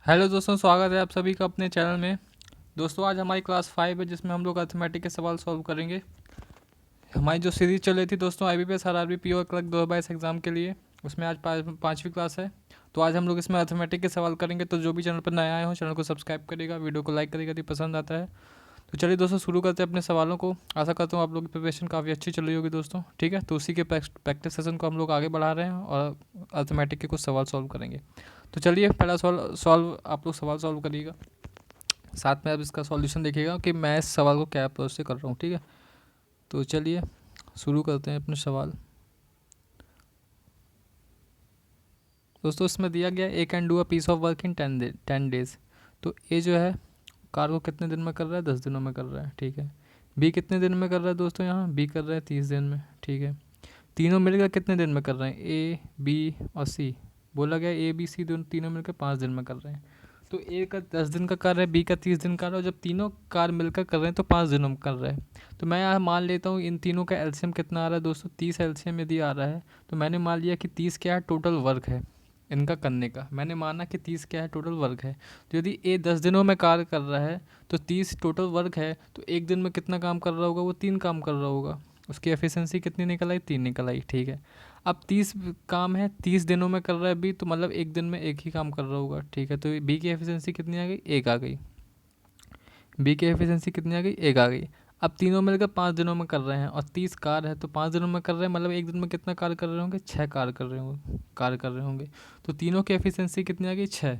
Hello दोस्तों, स्वागत है आप सभी का अपने चैनल में। दोस्तों आज हमारी क्लास 5 है जिसमें हम लोग अर्थमेटिक के सवाल सॉल्व करेंगे। हमारी जो सीरीज़ चल रही थी दोस्तों IBPS RRB PO clerk 2022 exam के लिए, उसमें आज पाँचवीं क्लास है। तो आज हम लोग इसमें अर्थमेटिक के सवाल करेंगे। तो जो भी चैनल पर नया आए हो चैनल को सब्सक्राइब करेगा, वीडियो को लाइक करेगा यदि पसंद आता है। तो चलिए दोस्तों शुरू करते हैं अपने सवालों को। आशा करता हूँ आप लोग की प्रिपरेशन काफ़ी अच्छी चल रही होगी दोस्तों। ठीक है, तो उसी के प्रैक्टिस सेशन को हम लोग आगे बढ़ा रहे हैं और अर्थमेटिक के कुछ सवाल सॉल्व करेंगे। तो चलिए पहला सवाल आप लोग सवाल सॉल्व करिएगा, साथ में आप इसका सॉल्यूशन देखिएगा कि मैं इस सवाल को क्या अप्रोच से कर रहा हूँ। ठीक है, तो चलिए शुरू करते हैं अपने सवाल। दोस्तों इसमें दिया गया A can do a piece of work in 10 days. तो ए जो है कार को कितने दिन में कर रहा है? 10 दिनों में कर रहा है। ठीक है, बी कितने दिन में कर रहा है दोस्तों? यहाँ बी कर रहा है 30 दिन में। ठीक है, तीनों मिलकर कितने दिन में कर रहे हैं? ए बी और सी बोला गया, ए बी सी दोनों तीनों मिलकर 5 दिन में कर रहे हैं। तो ए का 10 दिन का कार्य है, बी का 30 दिन का कार्य है, और जब तीनों कार्य मिलकर कर रहे हैं तो 5 दिनों में कर रहे हैं। तो मैं यहाँ मान लेता हूँ इन तीनों का एलसीएम कितना आ रहा है दोस्तों? 30 एलसीएम यदि आ रहा है तो मैंने मान लिया कि 30 क्या है? टोटल वर्क है इनका करने का। मैंने माना कि 30 क्या है? टोटल वर्क है। तो यदि ए 10 दिनों में कार्य कर रहा है तो 30 टोटल वर्क है, तो एक दिन में कितना काम कर रहा होगा? वो 3 काम कर रहा होगा। उसकी एफिशिएंसी कितनी निकल आई? 3 निकल आई। ठीक है, अब 30 काम है, 30 दिनों में कर रहा है बी, तो मतलब एक दिन में एक ही काम कर रहा होगा। ठीक है, तो बी की एफिशिएंसी कितनी आ गई? 1 आ गई। बी की एफिशिएंसी कितनी आ गई? 1 आ गई। अब तीनों मिलकर 5 दिनों में कर रहे हैं और 30 कार है तो 5 दिनों में कर रहे हैं, मतलब एक दिन में कितना कार्य कर रहे होंगे? 6 कार्य कर रहे होंगे। तो तीनों की एफिशिएंसी कितनी आ गई? 6।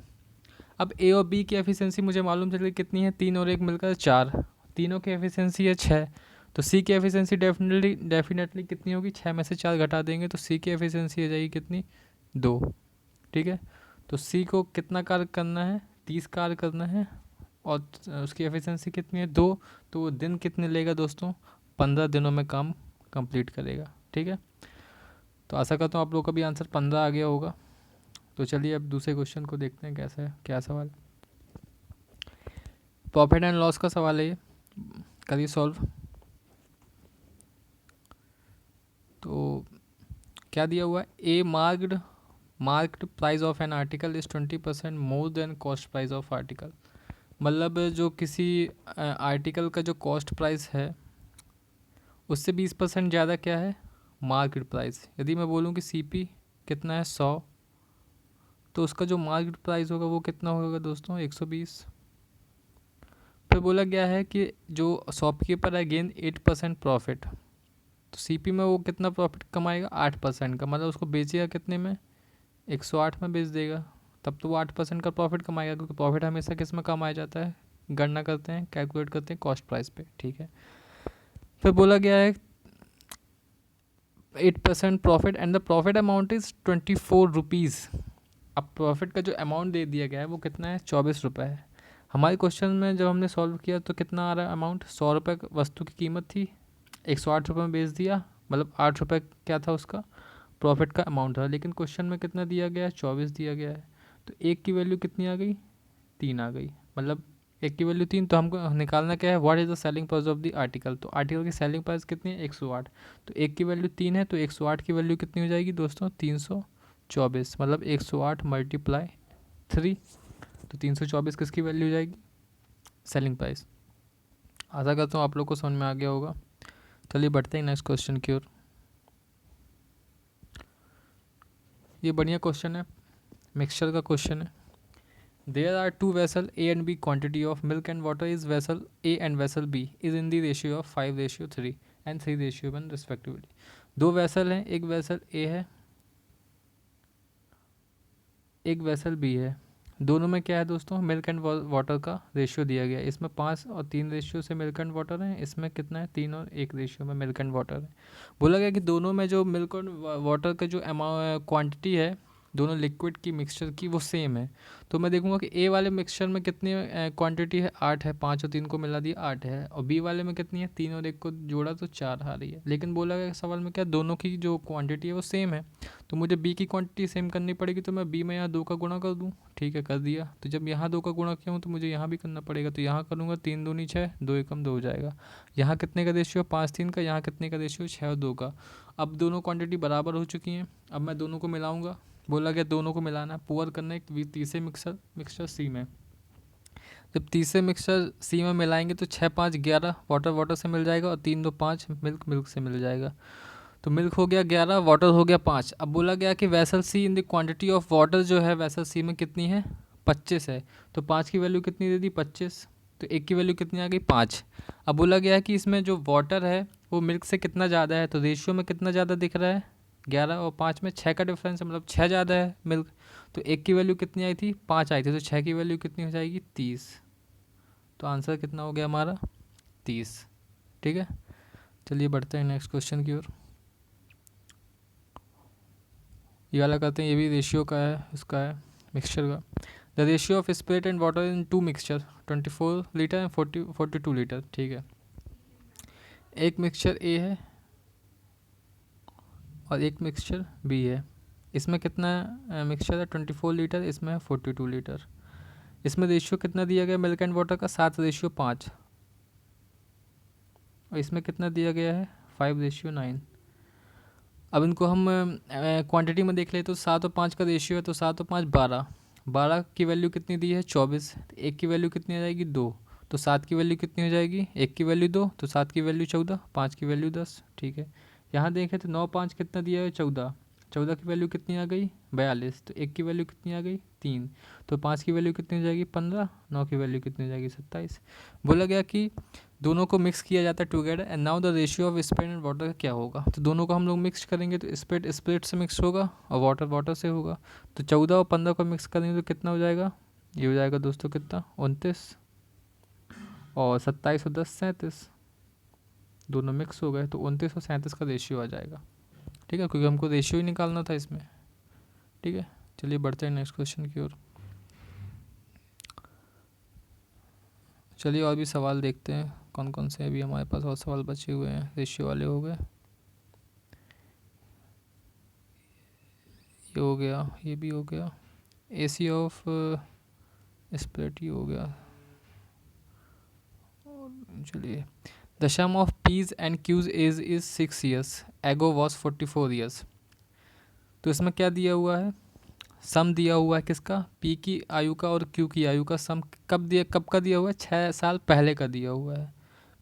अब ए और बी की एफिशिएंसी मुझे मालूम चल गई कितनी है? 3 और 1 मिलकर 4। तीनों की एफिशिएंसी है 6। तो सी की एफिशिएंसी डेफिनेटली कितनी होगी? 6 में से 4 घटा देंगे तो सी की एफिशिएंसी हो जाएगी कितनी? 2। ठीक है, तो सी को कितना कार्य करना है? 30 कार्य करना है और उसकी एफिशिएंसी कितनी है? 2। तो वो दिन कितने लेगा दोस्तों? 15 दिनों में काम कंप्लीट करेगा। ठीक है, तो आशा करता हूँ आप लोग का भी आंसर 15 आ गया होगा। तो चलिए अब दूसरे क्वेश्चन को देखते हैं कैसा है, क्या सवाल। प्रॉफिट एंड लॉस का सवाल है ये, करिए सॉल्व। तो क्या दिया हुआ है? A marked price of an article is 20% more than cost price of article. मतलब जो किसी आर्टिकल का जो कॉस्ट प्राइस है उससे 20% ज़्यादा क्या है? Market price. यदि मैं बोलूँ कि सीपी कितना है? 100, तो उसका जो मार्केट प्राइस होगा वो कितना होगा दोस्तों? 120। फिर बोला गया है कि जो शॉपकीपर है गेन 8% प्रॉफिट। तो सीपी में वो कितना प्रॉफिट कमाएगा? 8% का, मतलब उसको बेचेगा कितने में? 108 में बेच देगा। तब तो वो 8% का प्रॉफिट कमाएगा, क्योंकि प्रॉफिट हमेशा किस में कमाया जाता है? गणना करते हैं, कैलकुलेट करते हैं कॉस्ट प्राइस पे। ठीक है, फिर बोला गया है 8% profit and the profit amount is 24 rupees. अब प्रॉफिट का जो अमाउंट दे दिया गया है वो कितना है? 24 रुपये है। हमारे क्वेश्चन में जब हमने सॉल्व किया तो कितना आ रहा है अमाउंट? 100 रुपये वस्तु की कीमत थी, 108 रुपये में बेच दिया, मतलब 8 रुपये क्या था उसका? प्रॉफिट का अमाउंट था। लेकिन क्वेश्चन में कितना दिया गया है? 24 दिया गया है। तो एक की वैल्यू कितनी आ गई? 3 आ गई। मतलब एक की वैल्यू 3, तो हमको निकालना क्या है? What is the selling price of the article. तो आर्टिकल की सेलिंग प्राइस कितनी है? 108। तो एक की वैल्यू 3 है तो 108 की वैल्यू कितनी हो जाएगी दोस्तों? 324। मतलब 108 मल्टीप्लाई 3, तो 324 किसकी वैल्यू हो जाएगी? Selling price. आशा करता हूँ आप लोग को समझ में आ गया होगा। चलिए बढ़ते हैं नेक्स्ट क्वेश्चन की ओर। ये बढ़िया क्वेश्चन है, मिक्सचर का क्वेश्चन है। There are two vessel A and B. Quantity of milk and water is vessel A and vessel B is in the ratio of 5:3 and 3:1 respectively. दो वैसल हैं, एक vessel A है, एक vessel B है। दोनों में क्या है दोस्तों? मिल्क एंड वाटर का रेशियो दिया गया है। इसमें 5 और 3 रेशियो से मिल्क एंड वाटर है, इसमें कितना है? 3 और 1 रेशियो में मिल्क एंड वाटर है। बोला गया कि दोनों में जो मिल्क और वाटर का जो क्वांटिटी है दोनों लिक्विड की मिक्सचर की वो सेम है। तो मैं देखूंगा कि ए वाले मिक्सचर में कितनी क्वांटिटी है? 8 है, 5 और 3 को मिला दिया 8 है। और बी वाले में कितनी है? 3 और 1 को जोड़ा तो 4 आ रही है। लेकिन बोला गया सवाल में क्या? दोनों की जो क्वांटिटी है वो सेम है, तो मुझे बी की क्वांटिटी सेम करनी पड़ेगी। तो मैं बी में यहाँ 2 का गुणा कर दूँ। ठीक है, कर दिया। तो जब यहाँ 2 का गुणा किया हूँ तो मुझे यहाँ भी करना पड़ेगा। तो यहाँ करूँगा 3 दूनी 6, 2 एकम 2 हो जाएगा। यहाँ कितने का रेशियो? 5 3 का। यहाँ कितने का रेशियो? 6 और 2 का। अब दोनों क्वांटिटी बराबर हो चुकी हैं। अब मैं दोनों को मिलाऊंगा, बोला गया दोनों को मिलाना, पुअर करना एक तीसरे मिक्सचर सी में। जब तीसरे मिक्सचर सी में मिलाएंगे तो 6 5 11 वाटर से मिल जाएगा, और 3 2 5 मिल्क से मिल जाएगा। तो मिल्क हो गया 11, वाटर हो गया 5। अब बोला गया कि vessel C in the quantity of water जो है वेसल सी में कितनी है, 25 है। तो 5 की वैल्यू कितनी दे दी, 25। तो 1 की वैल्यू कितनी आ गई, 5। अब बोला गया है कि इसमें जो वाटर है वो मिल्क से कितना ज़्यादा है, तो रेशियो में कितना ज़्यादा दिख रहा है, 11 और 5 में 6 का डिफरेंस है, मतलब 6 ज़्यादा है मिल्क। तो 1 की वैल्यू कितनी आई थी, 5 आई थी, तो 6 की वैल्यू कितनी हो जाएगी, 30। तो आंसर कितना हो गया हमारा, 30। ठीक है, चलिए बढ़ते हैं नेक्स्ट क्वेश्चन की ओर। ये वाला करते हैं, ये भी रेशियो का है, इसका है मिक्सचर का। The ratio of spirit and water in 2 mixture 24 litre and 42 litre. ठीक है, एक मिक्सचर ए है और एक मिक्सचर बी है। इसमें कितना मिक्सचर है, 24 लीटर, इसमें है 42 लीटर। इसमें रेशियो कितना दिया गया मिल्क एंड वाटर का, 7:5। और इसमें कितना दिया गया है, 5:9। अब इनको हम क्वांटिटी में देख ले तो 7 और 5 का रेशियो है, तो 7 और 5 12। 12 की वैल्यू कितनी दी है, 24। एक की वैल्यू कितनी आ जाएगी, 2। तो 7 की वैल्यू कितनी हो जाएगी, 1 की वैल्यू 2, तो 7 की वैल्यू 14, 5 की वैल्यू 10। ठीक है, यहाँ देखें तो 9 5 कितना दिया है, 14। 14 की वैल्यू कितनी आ गई, 42। तो 1 की वैल्यू कितनी आ गई, 3। तो 5 की वैल्यू कितनी हो जाएगी, 15। 9 की वैल्यू कितनी हो जाएगी, 27। बोला गया कि दोनों को मिक्स किया जाता है together, and now the ratio of spirit and water का क्या होगा। तो दोनों को हम लोग मिक्स करेंगे तो स्पिरिट से मिक्स होगा और वाटर से होगा। तो 14 और 15 को मिक्स करेंगे तो कितना हो जाएगा, ये हो जाएगा दोस्तों कितना, 29। और 27 और 10 37, दोनों मिक्स हो गए, तो 29 और 37 का रेशियो आ जाएगा। ठीक है, क्योंकि हमको रेशियो ही निकालना था इसमें। ठीक है, चलिए बढ़ते हैं नेक्स्ट क्वेश्चन की ओर। चलिए और भी सवाल देखते हैं कौन कौन से अभी हमारे पास और सवाल बचे हुए हैं। रेशियो वाले हो गए, ये हो गया, ये भी हो गया। एसी ऑफ स्प्लिट ये हो गया। चलिए, the sum of P's and Q's age is 6 years, ago was 44 years। तो इसमें क्या दिया हुआ है, सम दिया हुआ है किसका, पी की आयु का और क्यू की आयु का सम कब का दिया हुआ है, 6 साल पहले का दिया हुआ है।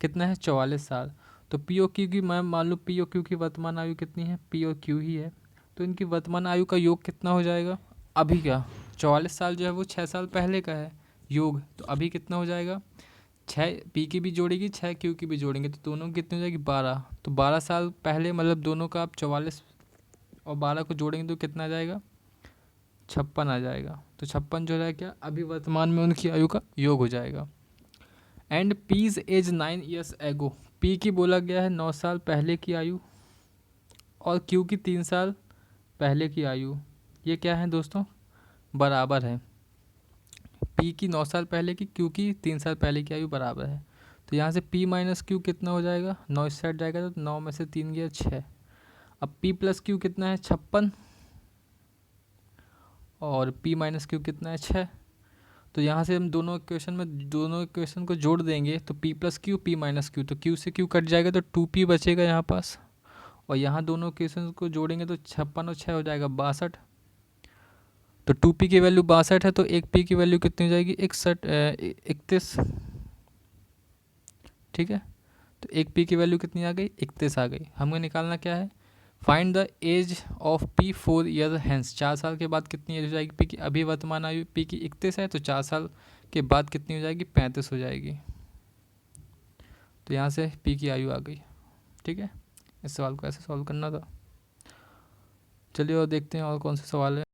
कितना है, 44 साल। तो पी और क्यू की, मैं मान लो पी और क्यू की वर्तमान आयु कितनी है, पी और क्यू ही है। तो इनकी वर्तमान आयु का योग कितना हो जाएगा, अभी क्या, 44 साल जो है वो 6 साल पहले का है योग। तो अभी कितना हो जाएगा, 6 पी की भी जोड़ेगी, 6 क्यू की भी जोड़ेंगे, तो दोनों की कितनी हो जाएगी, 12। तो 12 साल पहले, मतलब दोनों का आप 44 और 12 को जोड़ेंगे तो कितना आ जाएगा, 56 आ जाएगा। तो 56 जो है क्या, अभी वर्तमान में उनकी आयु का योग हो जाएगा। एंड पीज एज 9 years एगो, पी की बोला गया है 9 साल पहले की आयु, और क्यू की 3 साल पहले की आयु। ये क्या है दोस्तों, बराबर है। पी की 9 साल पहले की, क्यू की 3 साल पहले की आयु बराबर है। तो यहाँ से पी माइनस क्यू कितना हो जाएगा, 9 इस साइड जाएगा तो 9 में से 3 गया 6। अब पी प्लस क्यू कितना है, 56, और p माइनस क्यू कितना है, 6। तो यहाँ से हम दोनों इक्वेशन को जोड़ देंगे तो p plus Q, P minus Q, तो q से q कट जाएगा तो 2p बचेगा यहाँ पास। और यहाँ दोनों इक्वेशन को जोड़ेंगे तो 56 और 6 हो जाएगा 62। तो 2p की वैल्यू 62 है, तो एक p की वैल्यू कितनी हो जाएगी, 31। ठीक है, तो एक p की वैल्यू कितनी आ गई, 31 आ गई। हमें निकालना क्या है, find the age of P 4 year hence, 4 साल के बाद कितनी एज हो जाएगी पी की, अभी वर्तमान आयु पी की 31 है, तो 4 साल के बाद कितनी हो जाएगी, 35 हो जाएगी। तो यहाँ से पी की आयु आ गई। ठीक है, इस सवाल को ऐसे सॉल्व करना था। चलिए और देखते हैं और कौन से सवाल है।